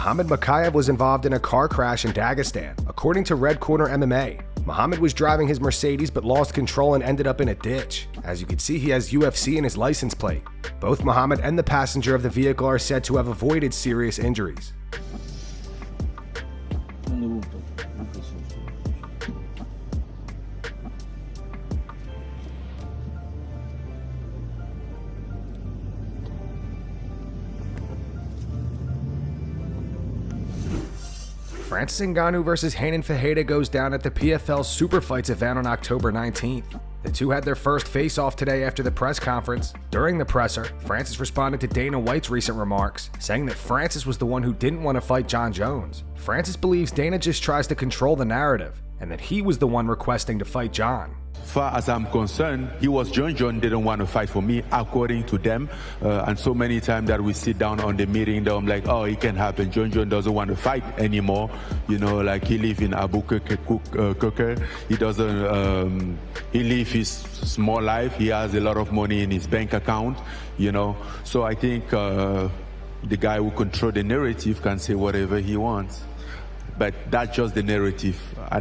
Muhammad Mokaev was involved in a car crash in Dagestan. According to Red Corner MMA, Muhammad was driving his Mercedes but lost control and ended up in a ditch. As you can see, he has UFC in his license plate. Both Muhammad and the passenger of the vehicle are said to have avoided serious injuries. Francis Ngannou vs. Renan Fajeda goes down at the PFL Super Fights event on October 19th. The two had their first face-off today after the press conference. During the presser, Francis responded to Dana White's recent remarks, saying that Francis was the one who didn't want to fight Jon Jones. Francis believes Dana just tries to control the narrative, and that he was the one requesting to fight Jon. Far as I'm concerned, Jon Jones didn't want to fight for me, according to them. And so many times that we sit down on the meeting, I'm like, oh, it can happen. Jon Jones doesn't want to fight anymore. You know, like he lives in Albuquerque. He doesn't, he lives his small life. He has a lot of money in his bank account, you know. So I think the guy who controls the narrative can say whatever he wants. But that's just the narrative. I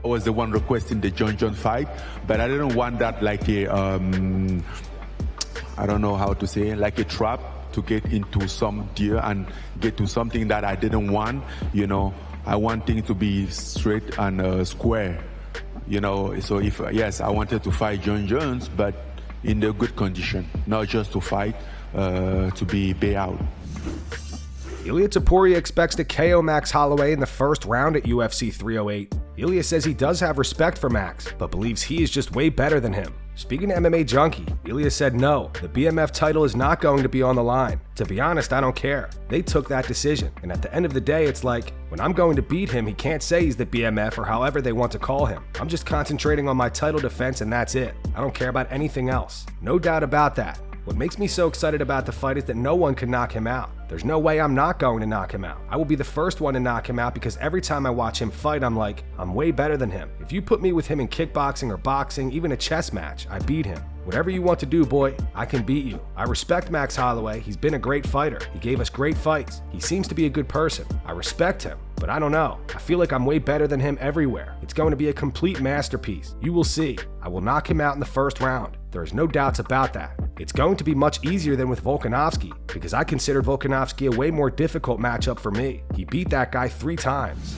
was the one requesting the Jon Jones fight, but I didn't want that like a, I don't know how to say, like a trap to get into some deal and get to something that I didn't want, you know. I want things to be straight and square, you know. So if, yes, I wanted to fight Jon Jones, but in the good condition, not just to fight, to be payout. Ilia Topuria expects to KO Max Holloway in the first round at UFC 308. Ilia says he does have respect for Max, but believes he is just way better than him. Speaking to MMA Junkie, Ilia said no, the BMF title is not going to be on the line. To be honest, I don't care. They took that decision, and at the end of the day, it's like, when I'm going to beat him, he can't say he's the BMF or however they want to call him. I'm just concentrating on my title defense and that's it. I don't care about anything else. No doubt about that. What makes me so excited about the fight is that no one can knock him out. There's no way I'm not going to knock him out. I will be the first one to knock him out because every time I watch him fight, I'm like, I'm way better than him. If you put me with him in kickboxing or boxing, even a chess match, I beat him. Whatever you want to do, boy, I can beat you. I respect Max Holloway. He's been a great fighter. He gave us great fights. He seems to be a good person. I respect him, but I don't know. I feel like I'm way better than him everywhere. It's going to be a complete masterpiece. You will see. I will knock him out in the first round. There is no doubts about that. It's going to be much easier than with Volkanovski because I considered Volkanovski a way more difficult matchup for me. He beat that guy 3 times.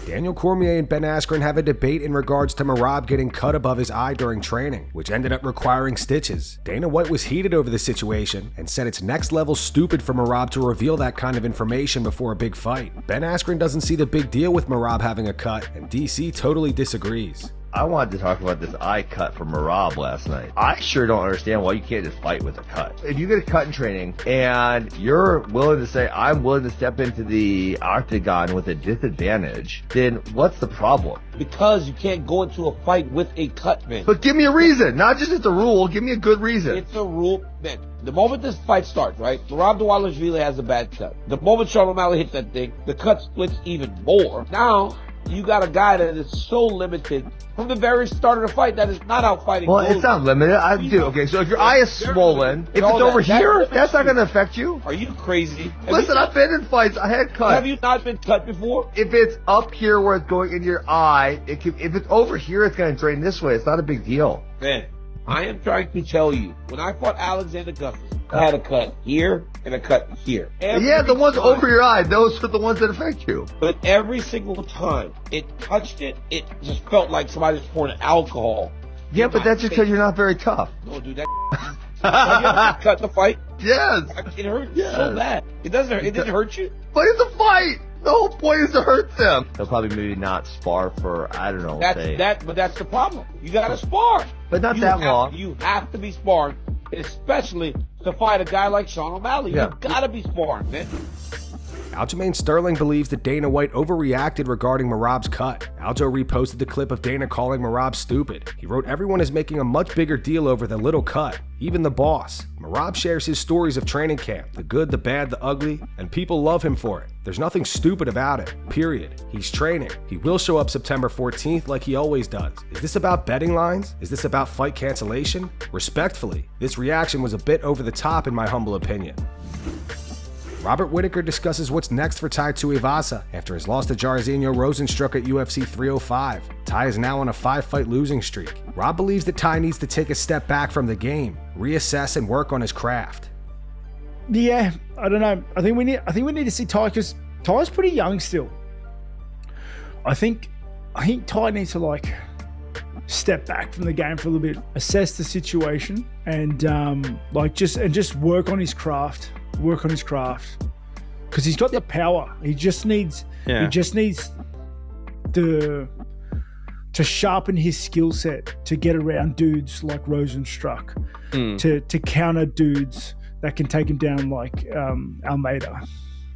Daniel Cormier and Ben Askren have a debate in regards to Merab getting cut above his eye during training, which ended up requiring stitches. Dana White was heated over the situation and said it's next level stupid for Merab to reveal that kind of information before a big fight. Ben Askren doesn't see the big deal with Merab having a cut, and DC totally disagrees. I wanted to talk about this eye cut from Merab last night. I sure don't understand why you can't just fight with a cut. If you get a cut in training and you're willing to say, I'm willing to step into the octagon with a disadvantage, then what's the problem? Because you can't go into a fight with a cut, man. But give me a reason, not just it's a rule. Give me a good reason. It's a rule, man. The moment this fight starts, right, Merab Dvalishvili has a bad cut. The moment Sean O'Malley hits that thing, the cut splits even more. Now, you got a guy that is so limited from the very start of the fight that is not out fighting. Well, it's not limited. Okay, so if your eye is swollen, if it's over here, that's not going to affect you. Are you crazy? Listen, I've been in fights. I had cuts. Have you not been cut before? If it's up here where it's going in your eye, if it's over here, it's going to drain this way. It's not a big deal. Man, I am trying to tell you, when I fought Alexander Gustafsson, I had a cut here and a cut here. Yeah, the ones over your eye, those are the ones that affect you. But every single time it touched it, it just felt like somebody was pouring alcohol. Yeah, but that's just because you're not very tough. No, dude, that have you ever cut the fight? Yes. It hurt so bad. It didn't hurt you? But it's a fight. The whole point is to hurt them. They'll probably maybe not spar for, I don't know. But that's the problem. You gotta spar. But not that long. You have to be sparring, especially to fight a guy like Sean O'Malley. Yeah. You gotta be sparring, man. Aljamain Sterling believes that Dana White overreacted regarding Merab's cut. Aljo reposted the clip of Dana calling Merab stupid. He wrote, everyone is making a much bigger deal over the little cut, even the boss. Merab shares his stories of training camp, the good, the bad, the ugly, and people love him for it. There's nothing stupid about it, period. He's training. He will show up September 14th like he always does. Is this about betting lines? Is this about fight cancellation? Respectfully, this reaction was a bit over the top in my humble opinion. Robert Whittaker discusses what's next for Tai Tuivasa after his loss to Jairzinho Rozenstruik at UFC 305. Tai is now on a 5-fight losing streak. Rob believes that Tai needs to take a step back from the game, reassess and work on his craft. Yeah, I don't know. I think we need to see Tai, because Tai's pretty young still. I think Tai needs to step back from the game for a little bit, assess the situation, and just work on his craft. Because he's got the power. He just needs to sharpen his skill set to get around dudes like Rozenstruik, to counter dudes that can take him down like Almeida.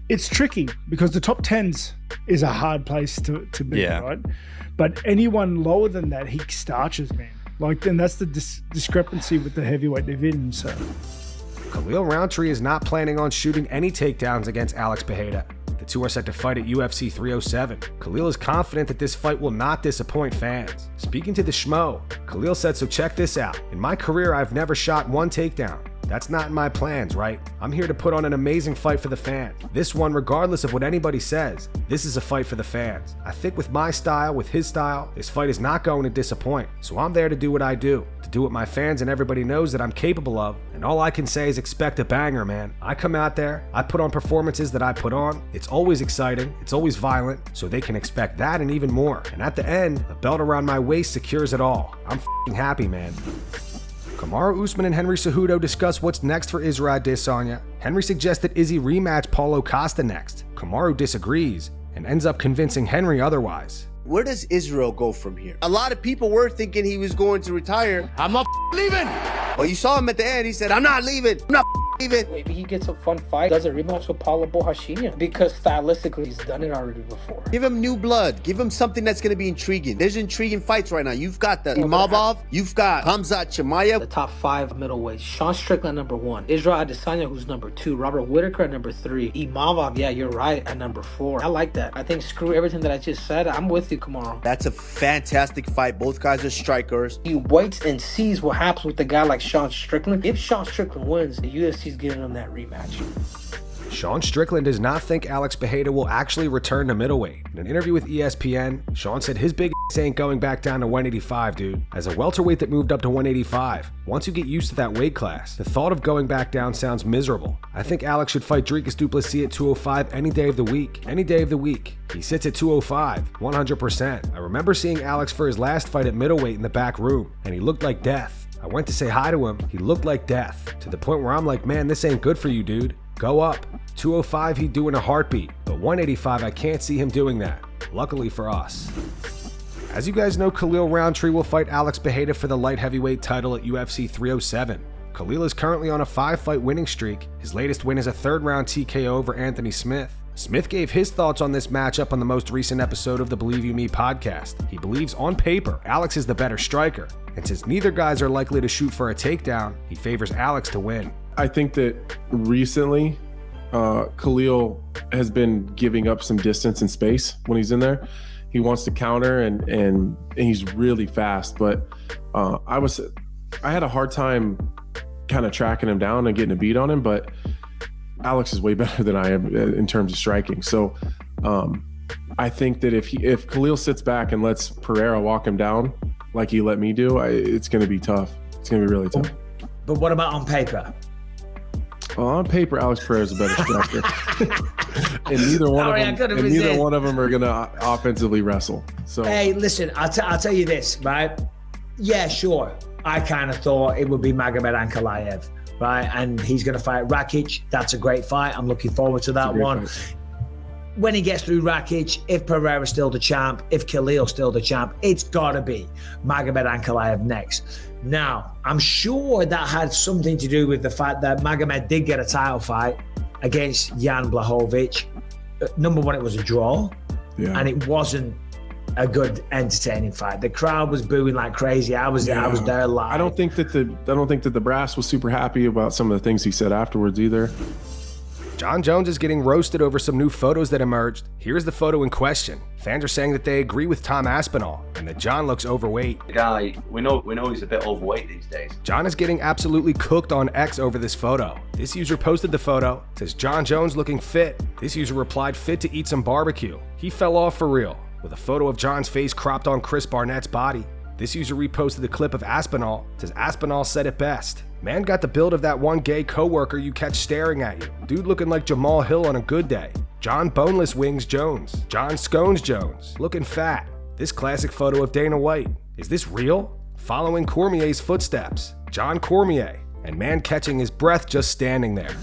It's tricky because the top 10s is a hard place to be, right? But anyone lower than that, he starches, man. Then that's the discrepancy with the heavyweight division. So Khalil Rountree is not planning on shooting any takedowns against Alex Pereira. The two are set to fight at UFC 307. Khalil is confident that this fight will not disappoint fans. Speaking to the Schmo, Khalil said, "So check this out. In my career, I've never shot one takedown. That's not in my plans, right? I'm here to put on an amazing fight for the fan. This one, regardless of what anybody says, this is a fight for the fans. I think with my style, with his style, this fight is not going to disappoint. So I'm there to do what I do, to do what my fans and everybody knows that I'm capable of. And all I can say is expect a banger, man. I come out there, I put on performances that I put on. It's always exciting, it's always violent, so they can expect that and even more. And at the end, a belt around my waist secures it all. I'm f***ing happy, man." Kamaru Usman and Henry Cejudo discuss what's next for Israel Adesanya. Henry suggests that Izzy rematch Paulo Costa next. Kamaru disagrees and ends up convincing Henry otherwise. Where does Israel go from here? A lot of people were thinking he was going to retire. I'm not leaving. Well, you saw him at the end. He said, "I'm not leaving. I'm not leaving." Maybe he gets a fun fight, does a rematch with Paulo Borrachinha, because stylistically he's done it already before. Give him new blood. Give him something that's going to be intriguing. There's intriguing fights right now. You've got the Imavov. You've got Khamzat Chimaev. The top 5 middleweights. Sean Strickland number 1. Israel Adesanya, who's number 2. Robert Whittaker at number 3. Imavov, yeah, you're right, at number 4. I like that. I think screw everything that I just said. I'm with you, Kamaru. That's a fantastic fight. Both guys are strikers. He waits and sees what happens with the guy like Sean Strickland. If Sean Strickland wins, the UFC's giving him that rematch. Sean Strickland does not think Alex Pereira will actually return to middleweight. In an interview with ESPN, Sean said his big ain't going back down to 185, dude. As a welterweight that moved up to 185, once you get used to that weight class, the thought of going back down sounds miserable. I think Alex should fight Dricus du Plessis at 205 any day of the week. Any day of the week. He sits at 205, 100%. I remember seeing Alex for his last fight at middleweight in the back room, and he looked like death. I went to say hi to him, he looked like death, to the point where I'm like, man, this ain't good for you, dude. Go up. 205 he'd do in a heartbeat, but 185 I can't see him doing that. Luckily for us. As you guys know, Khalil Rountree will fight Alex Pereira for the light heavyweight title at UFC 307. Khalil is currently on a 5-fight winning streak. His latest win is a 3rd-round TKO over Anthony Smith. Smith gave his thoughts on this matchup on the most recent episode of the Believe You Me podcast. He believes on paper, Alex is the better striker, and since neither guys are likely to shoot for a takedown, he favors Alex to win. I think that recently, Khalil has been giving up some distance and space when he's in there. He wants to counter and he's really fast, but I had a hard time kind of tracking him down and getting a beat on him, but Alex is way better than I am in terms of striking. So I think that if Khalil sits back and lets Pereira walk him down like he let me do, it's going to be tough. It's going to be really tough. But what about on paper? Well, on paper, Alex Pereira is a better striker. and neither one of them are going to offensively wrestle. So hey, listen, I'll tell you this, right? Yeah, sure. I kind of thought it would be Magomed Ankalaev, right? And he's going to fight Rakic. That's a great fight. I'm looking forward to that one. Fight. When he gets through Rakic, if Pereira's still the champ, if Khalil's still the champ, it's got to be Magomed Ankalaev next. Now, I'm sure that had something to do with the fact that Magomed did get a title fight against Jan Blachowicz. Number one, it was a draw, and it wasn't a good, entertaining fight. The crowd was booing like crazy. I was there live. I don't think that the brass was super happy about some of the things he said afterwards either. Jon Jones is getting roasted over some new photos that emerged. Here's the photo in question. Fans are saying that they agree with Tom Aspinall and that Jon looks overweight. The guy, we know he's a bit overweight these days. Jon is getting absolutely cooked on X over this photo. This user posted the photo, says Jon Jones looking fit. This user replied fit to eat some barbecue. He fell off for real, with a photo of Jon's face cropped on Chris Barnett's body. This user reposted the clip of Aspinall, says Aspinall said it best. Man got the build of that one gay coworker you catch staring at you. Dude looking like Jamal Hill on a good day. Jon Boneless Wings Jones. Jon Scones Jones. Looking fat. This classic photo of Dana White. Is this real? Following Cormier's footsteps. John Cormier. And man catching his breath just standing there.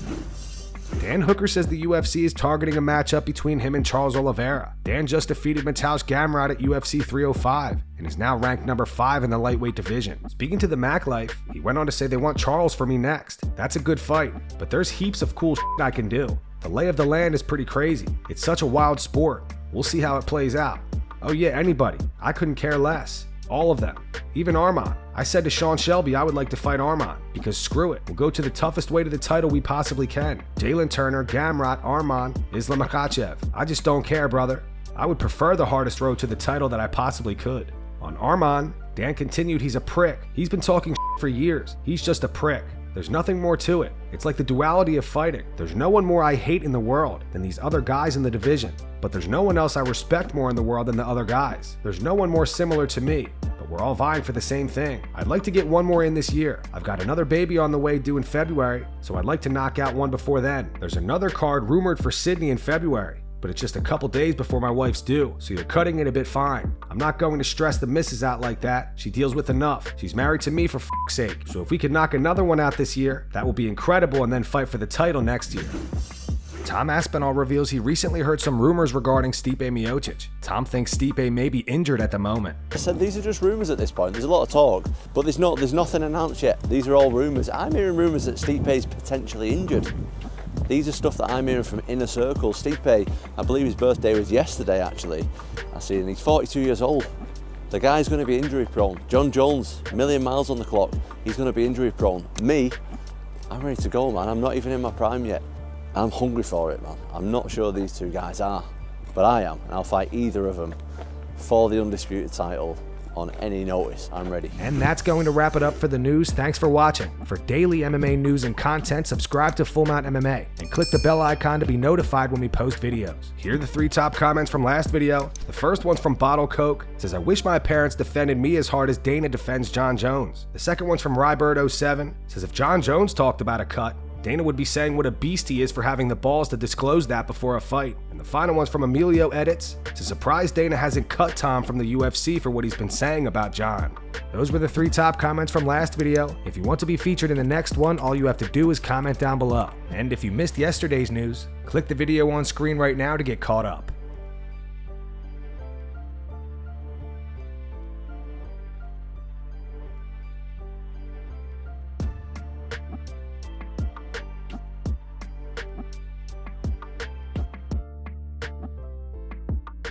Dan Hooker says the UFC is targeting a matchup between him and Charles Oliveira. Dan just defeated Mateusz Gamrot at UFC 305 and is now ranked number 5 in the lightweight division. Speaking to the Mac Life, he went on to say they want Charles for me next. That's a good fight, but there's heaps of cool shit I can do. The lay of the land is pretty crazy. It's such a wild sport. We'll see how it plays out. Oh yeah, anybody. I couldn't care less. All of them. Even Arman. I said to Sean Shelby I would like to fight Arman, because screw it, we'll go to the toughest way to the title we possibly can. Jalen Turner, Gamrot, Arman, Islam Makhachev. I just don't care, brother. I would prefer the hardest road to the title that I possibly could. On Arman, Dan continued he's a prick. He's been talking for years. He's just a prick. There's nothing more to it. It's like the duality of fighting. There's no one more I hate in the world than these other guys in the division. But there's no one else I respect more in the world than the other guys. There's no one more similar to me. But we're all vying for the same thing. I'd like to get one more in this year. I've got another baby on the way due in February, so I'd like to knock out one before then. There's another card rumored for Sydney in February, but it's just a couple days before my wife's due, so you're cutting it a bit fine. I'm not going to stress the missus out like that. She deals with enough. She's married to me for f***'s sake. So if we could knock another one out this year, that will be incredible, and then fight for the title next year. Tom Aspinall reveals he recently heard some rumors regarding Stipe Miocic. Tom thinks Stipe may be injured at the moment. I said these are just rumours at this point. There's a lot of talk, but there's nothing announced yet. These are all rumours. I'm hearing rumours that Stipe is potentially injured. These are stuff that I'm hearing from inner circles. Stipe, I believe his birthday was yesterday actually. I see, and he's 42 years old. The guy's going to be injury prone. Jon Jones, a million miles on the clock. He's going to be injury prone. Me, I'm ready to go, man. I'm not even in my prime yet. I'm hungry for it, man. I'm not sure these two guys are, but I am, and I'll fight either of them for the undisputed title on any notice. I'm ready. And that's going to wrap it up for the news. Thanks for watching. For daily MMA news and content, subscribe to Full Mount MMA and click the bell icon to be notified when we post videos. Here are the 3 top comments from last video. The first one's from Bottle Coke. It says, I wish my parents defended me as hard as Dana defends Jon Jones. The second one's from Rybird07. Says, if Jon Jones talked about a cut, Dana would be saying what a beast he is for having the balls to disclose that before a fight. And the final one's from Emilio Edits. It's a surprise Dana hasn't cut Tom from the UFC for what he's been saying about Jon. Those were the 3 top comments from last video. If you want to be featured in the next one, all you have to do is comment down below. And if you missed yesterday's news, click the video on screen right now to get caught up.